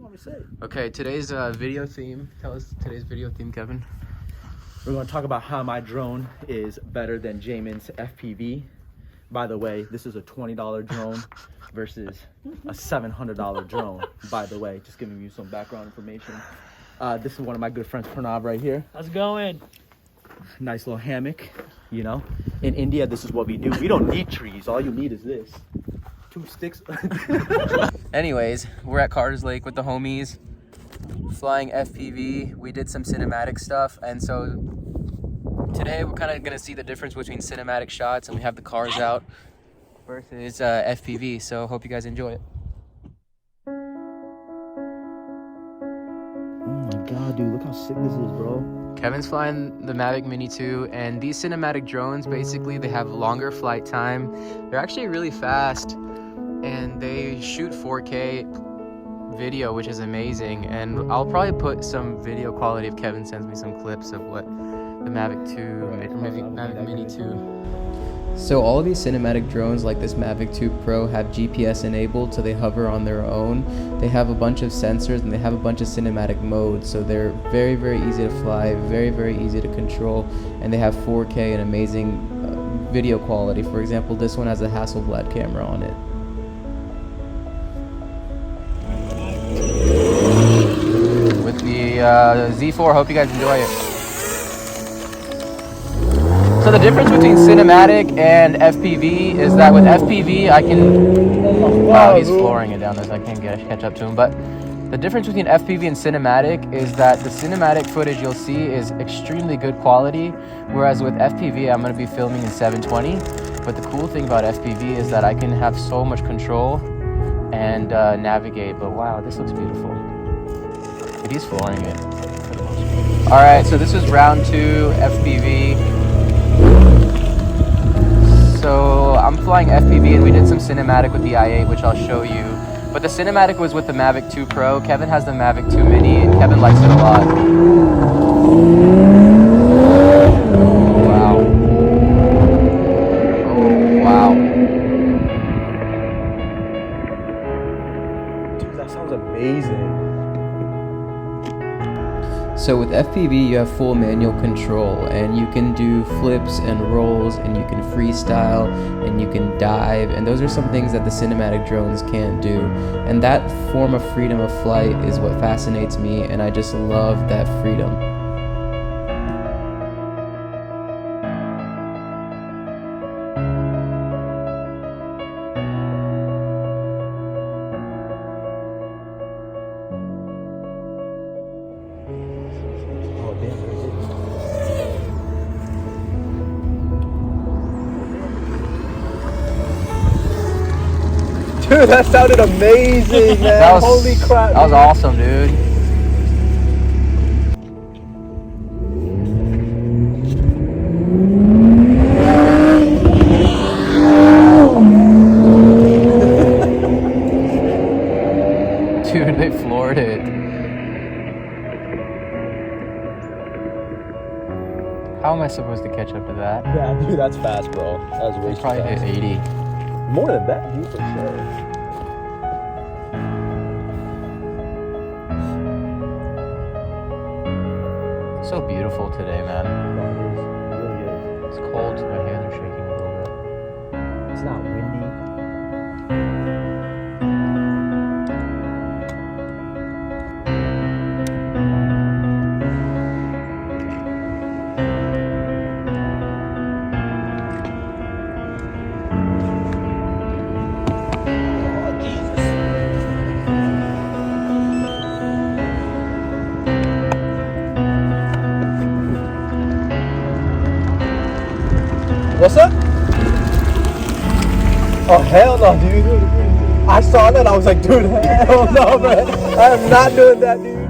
want me to say? Okay, today's video theme. Tell us today's video theme, Kevin. We're going to talk about how my drone is better than Jamin's FPV. By the way, this is a $20 drone versus a $700 drone. By the way, just giving you some background information. This is one of my good friends, Pranav, right here. How's it going? Nice little hammock, you know. In India, this is what we do. We don't need trees. All you need is this. 2 sticks. Anyways, we're at Carter's Lake with the homies, flying FPV. We did some cinematic stuff, and so today we're kind of gonna see the difference between cinematic shots, and we have the cars out, versus FPV. So hope you guys enjoy it. Oh my god, dude, look how sick this is, bro. Kevin's flying the Mavic Mini 2, and these cinematic drones, basically, they have longer flight time. They're actually really fast, and they shoot 4K video, which is amazing. And I'll probably put some video quality if Kevin sends me some clips of what the Mavic Mini 2. So all of these cinematic drones like this Mavic 2 Pro have GPS enabled, so they hover on their own. They have a bunch of sensors and they have a bunch of cinematic modes, so they're very, very easy to fly, very, very easy to control, and they have 4K and amazing video quality. For example, this one has a Hasselblad camera on it. With the Z4, hope you guys enjoy it. So the difference between cinematic and FPV is that with FPV I can, wow, he's flooring it down there, so I can't catch up to him. But the difference between FPV and cinematic is that the cinematic footage you'll see is extremely good quality, whereas with FPV I'm going to be filming in 720. But the cool thing about FPV is that I can have so much control and navigate. But wow, this looks beautiful. He's flooring it. All right, so this is round 2 FPV. So I'm flying FPV, and we did some cinematic with the i8, which I'll show you. But the cinematic was with the Mavic 2 Pro. Kevin has the Mavic 2 Mini, and Kevin likes it a lot. Oh, wow. Oh, wow. Dude, that sounds amazing. So with FPV you have full manual control, and you can do flips and rolls, and you can freestyle, and you can dive, and those are some things that the cinematic drones can't do. And that form of freedom of flight is what fascinates me, and I just love that freedom. Dude, that sounded amazing, man. Holy crap. That was awesome, dude. Dude, they floored it. How am I supposed to catch up to that? Yeah, dude, that's fast, bro. That was way too Probably fast. hit 80. More than that, dude, for sure. So beautiful today, man. No, it is. It really is. It's cold, so my hands are shaking a little bit. It's not windy. What's up? Oh, hell no, dude. I saw that, I was like, dude, hell no, man. I am not doing that, dude.